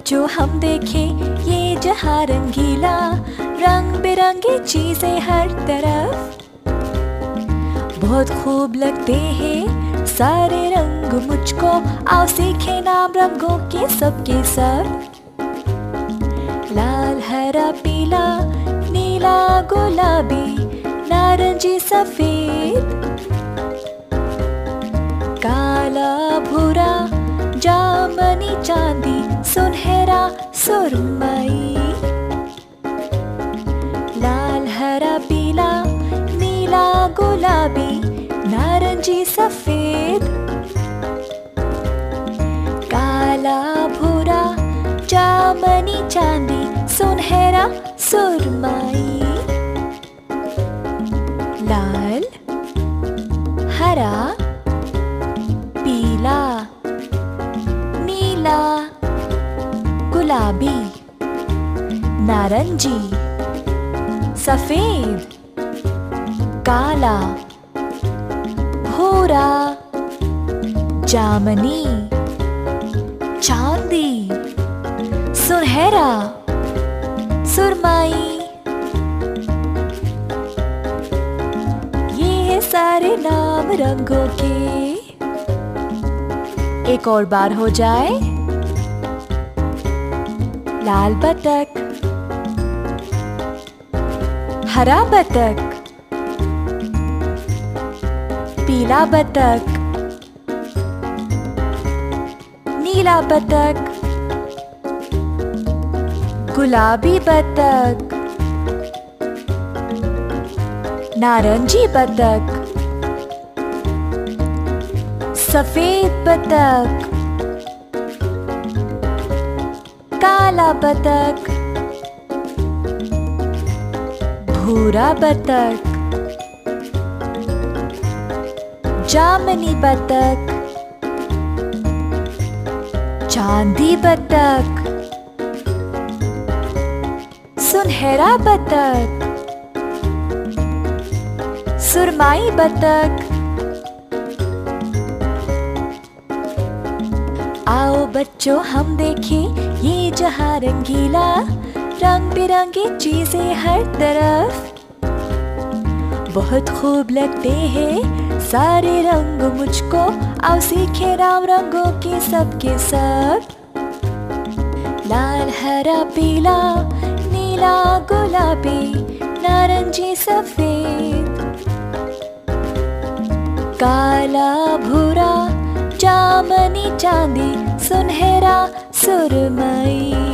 बच्चों हम देखें ये जहां रंगीला, रंग बिरंगी चीजें हर तरफ। बहुत खूब लगते हैं सारे रंग मुझको, आओ सीखें नाम रंगों के सबके सब। लाल हरा पीला नीला गुलाबी नारंगी सफेद, काला भूरा जामनी चांदी सुनहरा सुरमई। लाल हरा पीला नीला गुलाबी नारंगी सफेद, काला भूरा जामनी चांदी सुनहरा सुरमई। लाल हरा पीला नीला गुलाबी नारंगी सफेद, काला भूरा जामनी चांदी सुनहरा सुरमई। ये सारे नाम रंगों के। एक और बार हो जाए। लाल बतख, हरा बतख, पीला बतख, नीला बतख, गुलाबी बतख, नारंगी बतख, सफेद बतख, काला बतख, भूरा बतख, जामनी बतख, चांदी बतख, सुनहरा बतख, सुरमई बतख। आओ बच्चों हम देखें ये जहां रंगीला, रंग बिरंगी चीजें हर तरफ। बहुत खूब लगते हैं सारे रंग मुझको, आओ सीखे नाम रंगों के सबके सब। लाल हरा पीला नीला गुलाबी नारंगी सफेद, काला भूरा जामनी चांदी सुनहरा सुरमई।